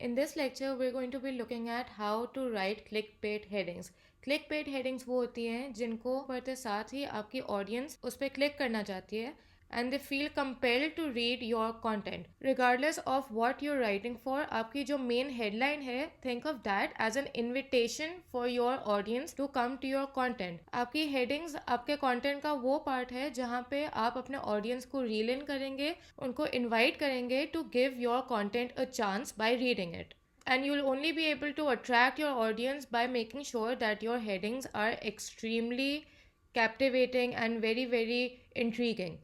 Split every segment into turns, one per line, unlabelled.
In this lecture, we're going to be looking at how to write clickbait headings. Clickbait headings वो होती हैं जिनको पढ़ते साथ ही आपकी ऑडियंस उस पर क्लिक करना चाहती है and they feel compelled to read your content. Regardless of what you're writing for, आपकी जो main headline है, think of that as an invitation for your audience to come to your content. आपकी headings आपके content का वो part है जहाँ पे आप अपने audience को reel in करेंगे, उनको invite करेंगे to give your content a chance by reading it. And you'll only be able to attract your audience by making sure that your headings are extremely captivating and very, very intriguing.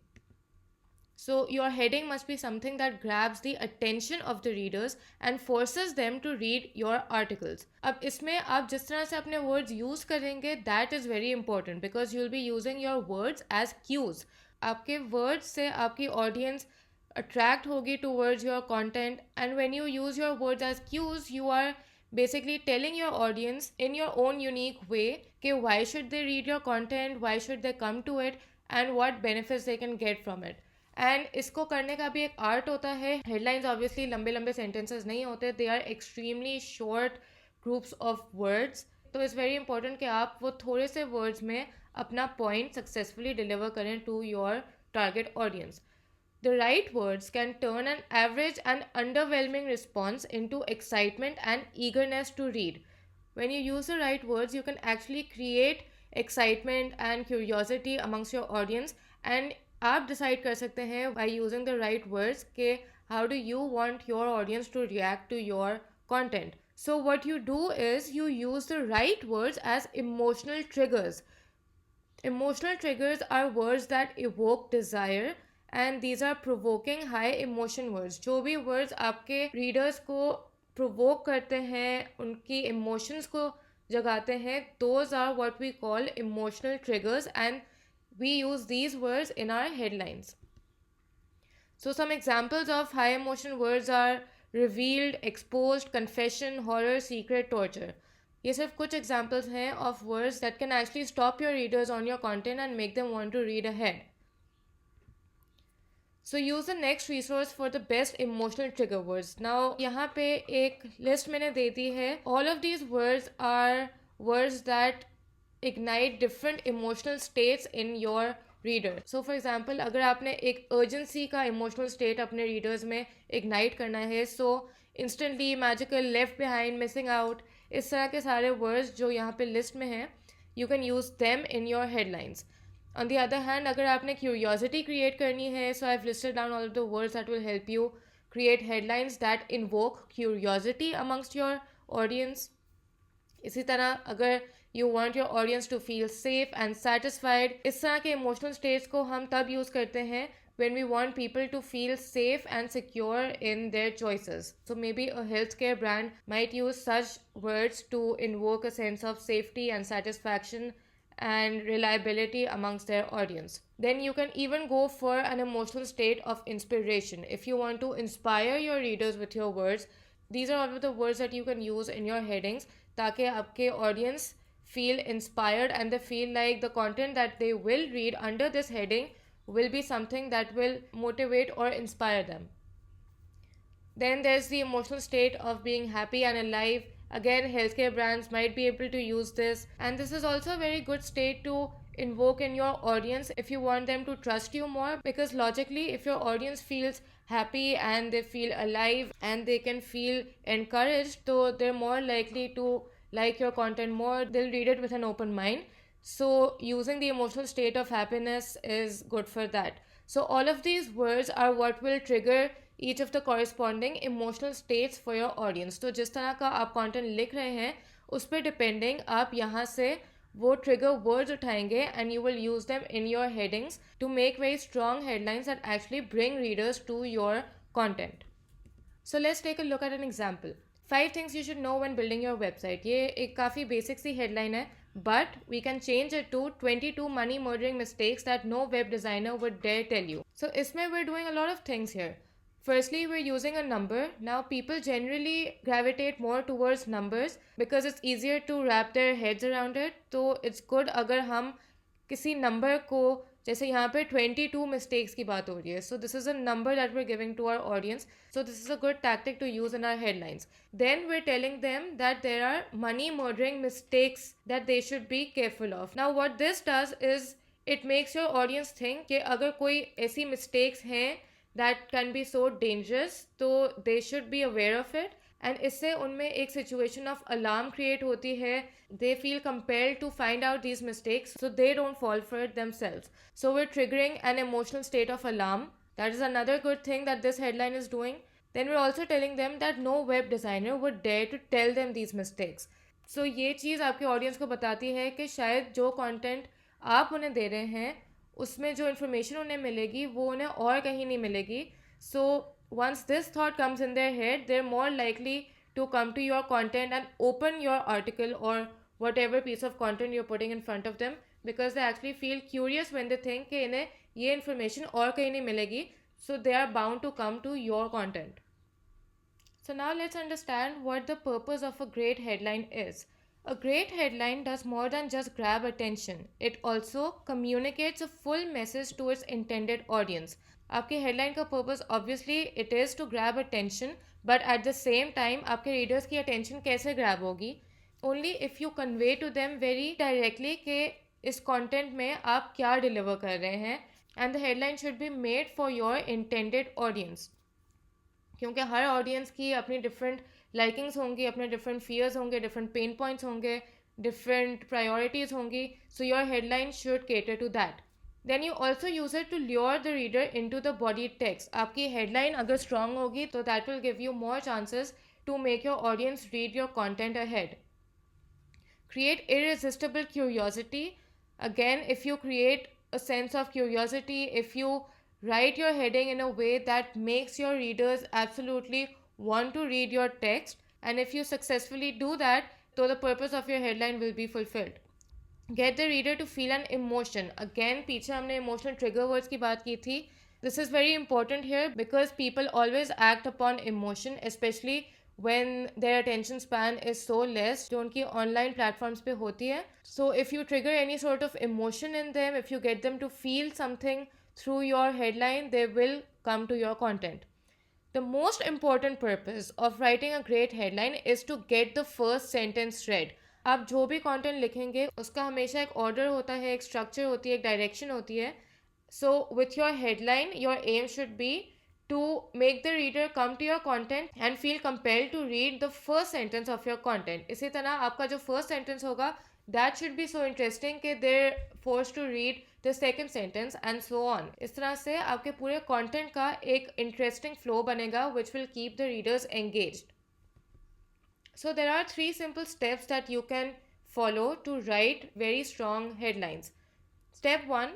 So your heading must be something that grabs the attention of the readers and forces them to read your articles. अब इसमें आप जिस तरह से अपने words use करेंगे, that is very important because you'll be using your words as cues. आपके words से आपकी audience attract होगी towards your content, and when you use your words as cues, you are basically telling your audience in your own unique way कि why should they read your content, why should they come to it, and what benefits they can get from it. And इसको करने का भी एक art होता है. Headlines obviously लंबे लंबे सेंटेंसेस नहीं होते, they are extremely short groups of words. तो इट्स वेरी इंपॉर्टेंट कि आप वो थोड़े से वर्ड्स में अपना पॉइंट सक्सेसफुली डिलीवर करें to your target audience. The right words can turn an average and underwhelming response into excitement and eagerness to read. When you use the right words, you can actually create excitement and curiosity amongst your audience, and आप decide कर सकते हैं by using the right words कि how do you want your audience to react to your content. So what you do is you use the right words as emotional triggers. Emotional triggers are words that evoke desire, and these are provoking high emotion words. जो भी words आपके readers को provoke करते हैं, उनकी emotions को जगाते हैं, those are what we call emotional triggers, and we use these words in our headlines. So some examples of high emotion words are revealed, exposed, confession, horror, secret, torture. ये सिर्फ कुछ examples हैं of words that can actually stop your readers on your content and make them want to read ahead. So use the next resource for the best emotional trigger words. Now यहाँ पे एक list मैंने दे दी है. All of these words are words that ignite different emotional states in your reader. So for example, अगर आपने एक urgency का emotional state अपने readers में ignite करना है, so instantly, magical, left behind, missing out, इस तरह के सारे words जो यहाँ पे list में हैं, you can use them in your headlines. On the other hand, अगर आपने curiosity create करनी है, so I've listed down all of the words that will help you create headlines that invoke curiosity amongst your audience. इसी तरह अगर you want your audience to feel safe and satisfied, इस तरह के emotional states को हम तब use करते हैं when we want people to feel safe and secure in their choices. So maybe a healthcare brand might use such words to invoke a sense of safety and satisfaction and reliability amongst their audience. Then you can even go for an emotional state of inspiration. If you want to inspire your readers with your words, these are all of the words that you can use in your headings ताकि आपके audience feel inspired and they feel like the content that they will read under this heading will be something that will motivate or inspire them. Then there's the emotional state of being happy and alive. Again, healthcare brands might be able to use this, and this is also a very good state to invoke in your audience if you want them to trust you more, because logically, if your audience feels happy and they feel alive and they can feel encouraged, so they're more likely to like your content more, they'll read it with an open mind. So using the emotional state of happiness is good for that. So all of these words are what will trigger each of the corresponding emotional states for your audience. तो जिस तरह का आप content लिख रहे हैं उस पर depending आप यहाँ से वो trigger words उठाएंगे and you will use them in your headings to make very strong headlines that actually bring readers to your content. So let's take a look at an example. 5 things you should know when building your website. ये एक काफ़ी basic सी headline है, but we can change it to 22 money murdering mistakes that no web designer would dare tell you. So इसमें we're doing a lot of things here. Firstly, we're using a number. Now, people generally gravitate more towards numbers because it's easier to wrap their heads around it. So it's good अगर हम किसी number को जैसे यहाँ पे 22 mistakes की बात हो रही है, so this is a number that we giving to our audience, so this is a good tactic to use in our headlines. Then we're telling them that there are money murdering mistakes that they should be careful of. Now what this does is it makes your audience think कि अगर कोई ऐसी mistakes हैं that can be so dangerous, तो they should be aware of it. And इससे उनमें एक situation of alarm create होती है. They feel compelled to find out these mistakes so they don't fall for it themselves. So we are triggering an emotional state of alarm. That is another good thing that this headline is doing. Then we're also telling them that no web designer would dare to tell them these mistakes. So ये चीज़ आपके audience को बताती है कि शायद जो content आप उन्हें दे रहे हैं उसमें जो इन्फॉर्मेशन उन्हें मिलेगी वो उन्हें और कहीं नहीं मिलेगी. So once this thought comes in their head, they're more likely to come to your content and open your article or whatever piece of content you're putting in front of them, because they actually feel curious when they think कि इन्हें ये information और कहीं नहीं मिलेगी. So they are bound to come to your content. So now let's understand what the purpose of a great headline is. A great headline does more than just grab attention. It also communicates a full message to its intended audience. आपकी headline का purpose obviously it is to grab attention, but at the same time आपके readers की attention कैसे grab होगी? Only if you convey to them very directly कि इस content में आप क्या deliver कर रहे हैं, and the headline should be made for your intended audience. क्योंकि हर ऑडियंस की अपनी डिफरेंट लाइकिंग्स होंगी, अपने डिफरेंट फियर्स होंगे, डिफरेंट पेन पॉइंट्स होंगे, डिफरेंट प्रायोरिटीज़ होंगी. So your headline should cater to that. Then you also use it to lure the reader in to the body text. आपकी headline अगर strong होगी तो that will give you more chances to make your audience read your content ahead. Create irresistible curiosity. Again, if you create a sense of curiosity, if you write your heading in a way that makes your readers absolutely want to read your text, and if you successfully do that, so the purpose of your headline will be fulfilled. Get the reader to feel an emotion. Again, पीछे हमने emotional trigger words की बात की थी. This is very important here because people always act upon emotion, especially when their attention span is so less जो उनकी online platforms पे होती है. So if you trigger any sort of emotion in them, if you get them to feel something through your headline, they will come to your content. The most important purpose of writing a great headline is to get the first sentence read. आप जो भी content लिखेंगे उसका हमेशा एक order होता है, एक structure होती है, एक direction होती है. So with your headline, your aim should be to make the reader come to your content and feel compelled to read the first sentence of your content. इसी तरह आपका जो first sentence होगा that should be so interesting कि they're forced to read the second sentence and so on. इस तरह से आपके पूरे content का एक interesting flow बनेगा which will keep the readers engaged. So there are 3 simple steps that you can follow to write very strong headlines. Step 1,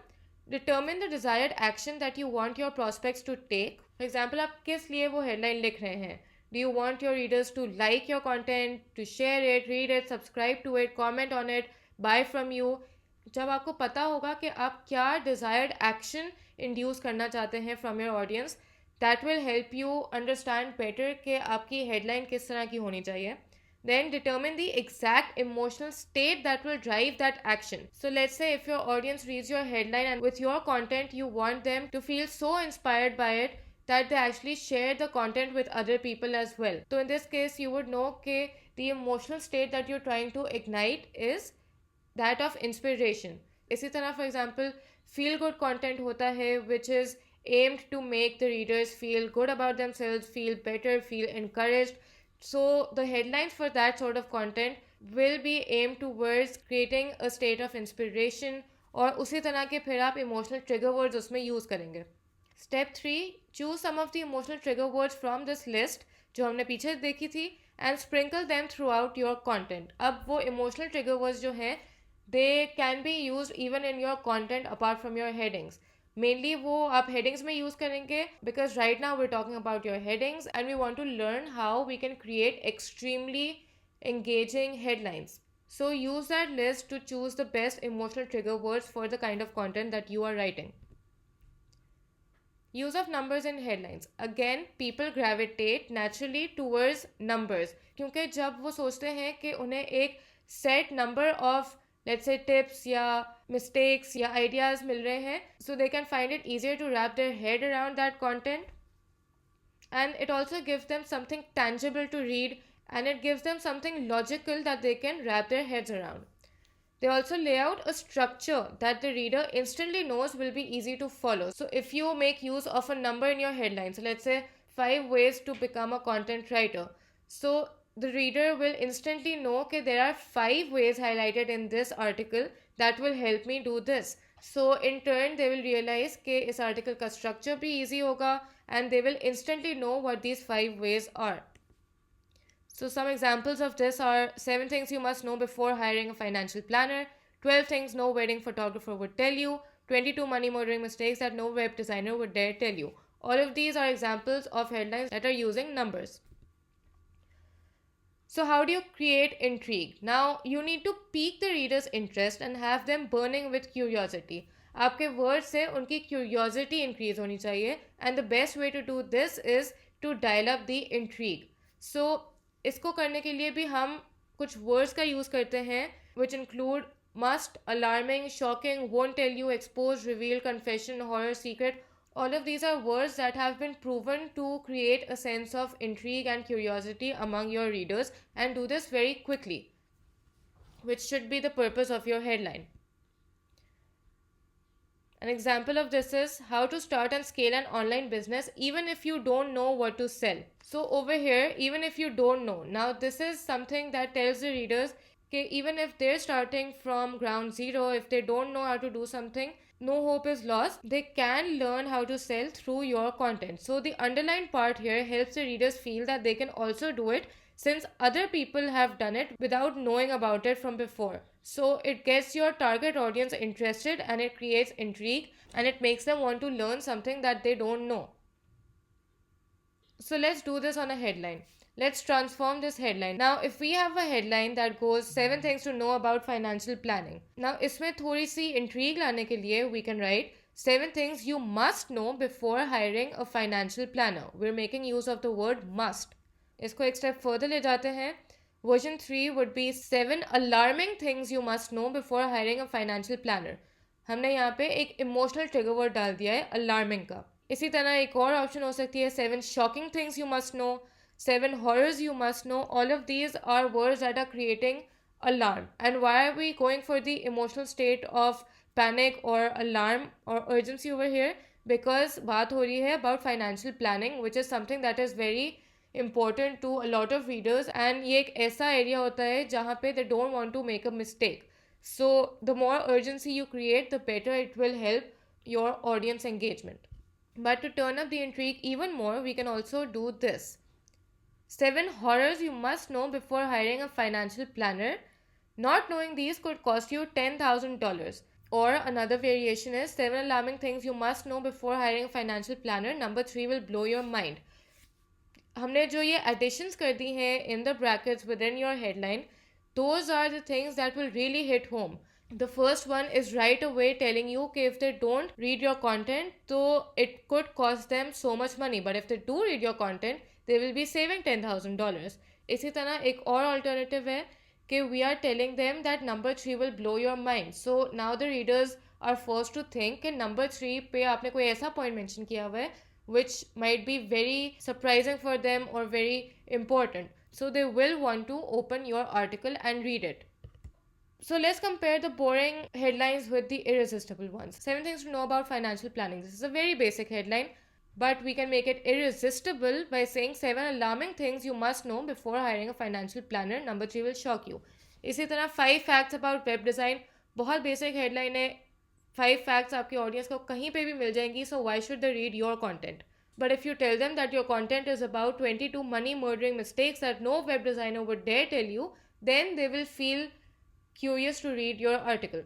determine the desired action that you want your prospects to take. For example, आप किस लिए वो headline लिख रहे हैं? Do you want your readers to like your content, to share it, read it, subscribe to it, comment on it, buy from you? जब आपको पता होगा कि आप क्या desired action induce करना चाहते हैं from your audience, that will help you understand better कि आपकी headline किस तरह की होनी चाहिए. Then determine the exact emotional state that will drive that action. So let's say if your audience reads your headline and with your content you want them to feel so inspired by it that they actually share the content with other people as well. So in this case you would know that the emotional state that you're trying to ignite is that of inspiration. इसी तरह for example feel good content होता है which is aimed to make the readers feel good about themselves, feel better, feel encouraged. So the headlines for that sort of content will be aimed towards creating a state of inspiration और उसी तरह के फिर आप emotional trigger words उसमें use करेंगे. Step 3, choose some of the emotional trigger words from this list जो हमने पीछे देखी थी and sprinkle them throughout your content. अब वो emotional trigger words जो हैं they can be used even in your content apart from your headings. Mainly वो आप headings में use करेंगे because right now we're talking about your headings and we want to learn how we can create extremely engaging headlines. So use that list to choose the best emotional trigger words for the kind of content that you are writing. Use of numbers in headlines. Again, people gravitate naturally towards numbers क्योंकि जब वो सोचते हैं कि उन्हें एक set number of let's say tips या mistakes या आइडियाज मिल रहे हैं, so they can find it easier to wrap their head around that content. And it also gives them something tangible to read, and it gives them something logical that they can wrap their heads around. They also lay out a structure that the reader instantly knows will be easy to follow. So if you make use of a number in your headline, so let's say 5 ways to become a content writer, so the reader will instantly know that there are 5 ways highlighted in this article that will help me do this. So in turn they will realize कि इस article का structure भी easy होगा, and they will instantly know what these 5 ways are. So some examples of this are 7 things you must know before hiring a financial planner, 12 things no wedding photographer would tell you, 22 money murdering mistakes that no web designer would dare tell you. All of these are examples of headlines that are using numbers. So how do you create intrigue? Now you need to pique the reader's interest and have them burning with curiosity. आपके word से उनकी curiosity increase होनी चाहिए, and the best way to do this is to dial up the intrigue. So इसको करने के लिए भी हम कुछ वर्ड्स का यूज़ करते हैं which include must, alarming, shocking, won't tell you, expose, reveal, confession, horror, secret. All of these are words that have been proven to create a sense of intrigue and curiosity among your readers, and do this very quickly, which should be the purpose of your headline. An example of this is how to start and scale an online business even if you don't know what to sell. So over here, even if you don't know, now this is something that tells the readers that even if they're starting from ground zero, if they don't know how to do something, no hope is lost. They can learn how to sell through your content. So the underlined part here helps the readers feel that they can also do it, since other people have done it without knowing about it from before. So it gets your target audience interested, and it creates intrigue, and it makes them want to learn something that they don't know. So let's do this on a headline. Let's transform this headline. Now if we have a headline that goes 7 things to know about financial planning. Now इसमें थोड़ी सी intrigue लाने के लिए we can write 7 things you must know before hiring a financial planner. We're making use of the word must. इसको एक step further ले जाते हैं. Version 3 would be 7 alarming things you must know before hiring a financial planner. हमने यहाँ पे एक emotional trigger word डाल दिया है alarming का. इसी तरह एक और ऑप्शन हो सकती है 7 shocking things you must know, 7 horrors you must know. All of these are words that are creating alarm. And why are we going for the emotional state of panic or alarm or urgency over here? Because बात हो रही है about financial planning, which is something that is very important to a lot of readers, and ये एक ऐसा area होता है जहाँ पे they don't want to make a mistake. So the more urgency you create, the better it will help your audience engagement. But to turn up the intrigue even more, we can also do this. 7 horrors you must know before hiring a financial planner. Not knowing these could cost you $10,000. Or another variation is 7 alarming things you must know before hiring a financial planner. Number 3 will blow your mind. हमने जो ये additions कर दी हैं in the brackets within your headline, those are the things that will really hit home. The first one is right away telling you that if they don't read your content, so it could cost them so much money. But if they do read your content, they will be saving $10,000. इसी तरह एक और alternative है कि we are telling them that number 3 will blow your mind. So now the readers are forced to think कि number 3 पे आपने कोई ऐसा point mention किया हुआ है which might be very surprising for them or very important. So they will want to open your article and read it. So let's compare the boring headlines with the irresistible ones. 7 things to know about financial planning. This is a very basic headline, but we can make it irresistible by saying 7 alarming things you must know before hiring a financial planner. Number 3 will shock you. इसी तरह 5 facts about web design. बहुत basic headline है. 5 facts आपकी audience को कहीं पे भी मिल जाएंगी, so why should they read your content? But if you tell them that your content is about 22 money murdering mistakes that no web designer would dare tell you, then they will feel curious to read your article.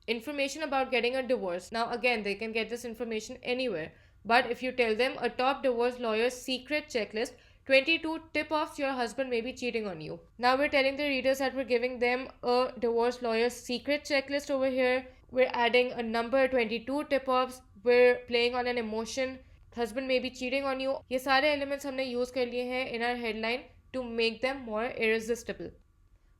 Information about getting a divorce. Now again, they can get this information anywhere. But if you tell them a top divorce lawyer's secret checklist, 22 tip-offs your husband may be cheating on you. Now we're telling the readers that we're giving them a divorce lawyer's secret checklist over here. We're adding a number, 22 tip-offs. We're playing on an emotion. Husband may be cheating on you. ये सारे elements हमने use कर लिए हैं in our headline to make them more irresistible.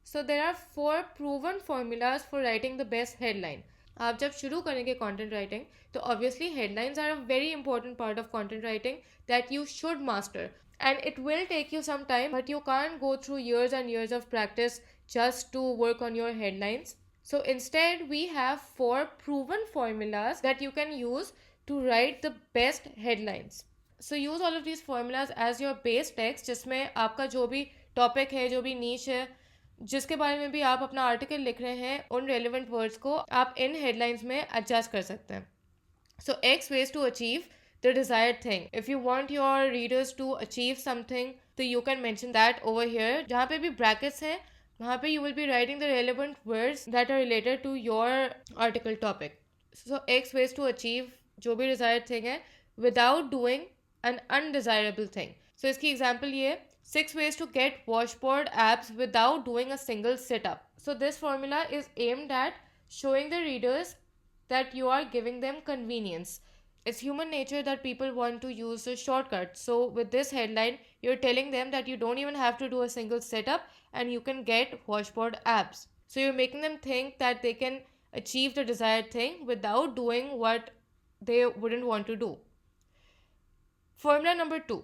So there are 4 proven formulas for writing the best headline. आप जब शुरू करेंगे content writing तो obviously headlines are a very important part of content writing that you should master, and it will take you some time, but you can't go through years and years of practice just to work on your headlines. So instead we have 4 proven formulas that you can use to write the best headlines. So use all of these formulas as your base text, जिसमें आपका जो भी topic है, जो भी नीच है, जिसके बारे में भी आप अपना आर्टिकल लिख रहे हैं, उन रेलिवेंट वर्ड्स को आप इन हेडलाइंस में एडजस्ट कर सकते हैं. So x ways to achieve the desired thing. If you want your readers to achieve something, so you can mention that over here. जहाँ पे भी brackets हैं, वहाँ पे you will be writing the relevant words that are related to your article topic. So X ways to achieve जो भी desired thing है without doing an undesirable thing. So इसकी example ये 6 ways to get washboard abs without doing a single sit-up. So this formula is aimed at showing the readers that you are giving them convenience. It's human nature that people want to use a shortcut. So with this headline, you're telling them that you don't even have to do a single setup and you can get washboard abs. So you're making them think that they can achieve the desired thing without doing what they wouldn't want to do. Formula number 2.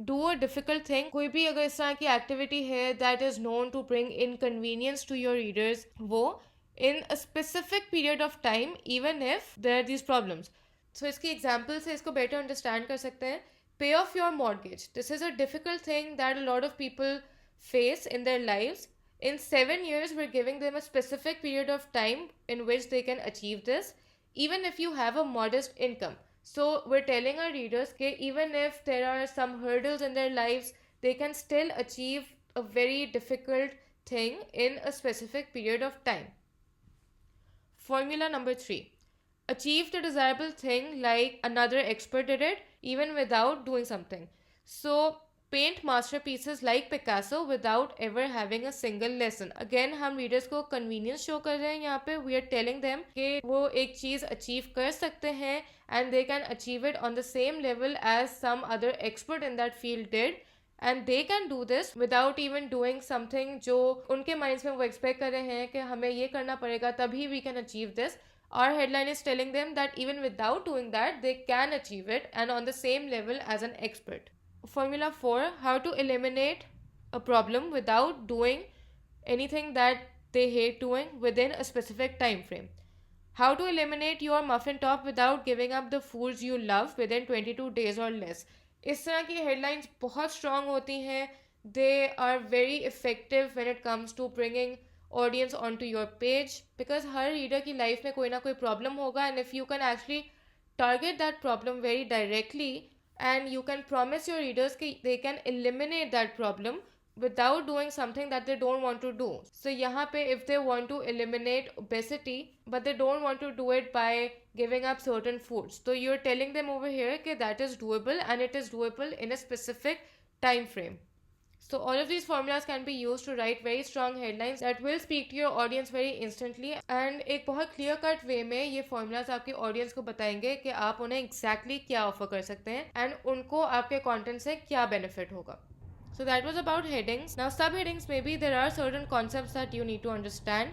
Do a difficult thing. कोई भी अगर इस तरह की activity है that is known to bring inconvenience to your readers, वो in a specific period of time even if there are these problems. So इसकी example से इसको बेटर अंडरस्टैंड कर सकते हैं. पे of your mortgage. This is a difficult thing that a lot of people face in their lives. In 7 years, we're giving them a specific period of time in which they can achieve this, even if you have a modest income. So we're telling our readers that even if there are some hurdles in their lives, they can still achieve a very difficult thing in a specific period of time. Formula number 3. Achieve the desirable thing like another expert did it, even without doing something. So paint masterpieces like Picasso without ever having a single lesson. Again हम readers को convenience show कर रहे हैं यहाँ पे. We are telling them कि वो एक चीज़ achieve कर सकते हैं and they can achieve it on the same level as some other expert in that field did. And they can do this without even doing something जो उनके minds में वो expect कर रहे हैं कि हमें ये करना पड़ेगा तभी we can achieve this. Our headline is telling them that even without doing that, they can achieve it and on the same level as an expert. Formula 4. How to eliminate a problem without doing anything that they hate doing within a specific time frame. How to eliminate your muffin top without giving up the foods you love within 22 days or less. इस तरह की headlines बहुत strong होती हैं. They are very effective when it comes to bringing audience onto your page, because her reader की life में कोई ना कोई problem होगा, and if you can actually target that problem very directly and you can promise your readers that they can eliminate that problem without doing something that they don't want to do. So यहाँ पे if they want to eliminate obesity but they don't want to do it by giving up certain foods, so you're telling them over here that that is doable and it is doable in a specific time frame. So all of these formulas can be used to write very strong headlines that will speak to your audience very instantly, and एक बहुत clear cut way में ये formulas आपके audience को बताएंगे कि आप उन्हें exactly क्या offer कर सकते हैं and उनको आपके content से क्या benefit होगा. So that was about headings. Now subheadings, maybe there are certain concepts that you need to understand.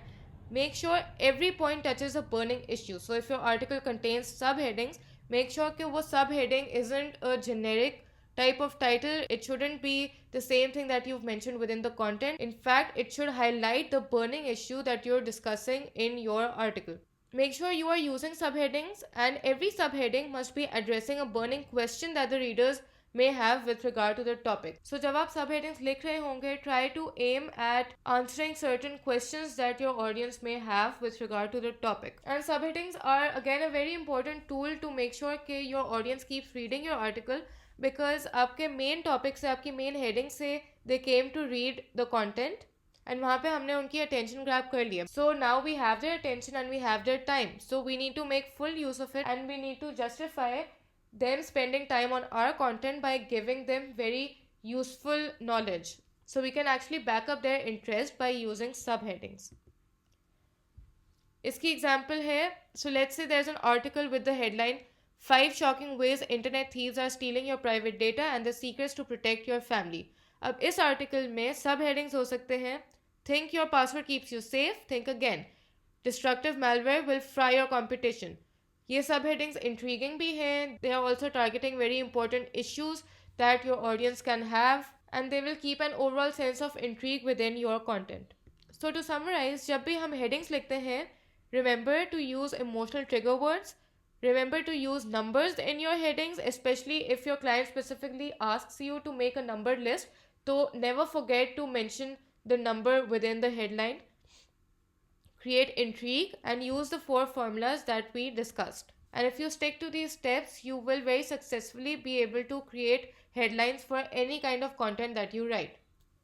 Make sure every point touches a burning issue. So if your article contains subheadings, make sure कि वो subheading isn't a generic type of title. It shouldn't be the same thing that you've mentioned within the content. In fact, it should highlight the burning issue that you're discussing in your article. Make sure you are using subheadings, and every subheading must be addressing a burning question that the readers may have with regard to the topic. So जब आप subheadings लिख रहे होंगे, try to aim at answering certain questions that your audience may have with regard to the topic. And subheadings are again a very important tool to make sure that your audience keeps reading your article, because आपके main topic से, आपकी main heading से they came to read the content and वहाँ पे हमने उनकी attention grab कर लिया. So now we have their attention and we have their time, so we need to make full use of it and we need to justify them spending time on our content by giving them very useful knowledge. So we can actually back up their interest by using subheadings. इसकी example है, so let's say there's an article with the headline 5 shocking ways internet thieves are stealing your private data and the secrets to protect your family. अब इस article में सब headings हो सकते हैं Think your password keeps you safe? Think again. Destructive malware will fry your competition. ये सब headings intriguing भी हैं. They are also targeting very important issues that your audience can have, and they will keep an overall sense of intrigue within your content. So to summarize, जब भी हम headings लिखते हैं, remember to use emotional trigger words. Remember to use numbers in your headings, especially if your client specifically asks you to make a numbered list. So never forget to mention the number within the headline. Create intrigue and use the 4 formulas that we discussed. And if you stick to these steps, you will very successfully be able to create headlines for any kind of content that you write.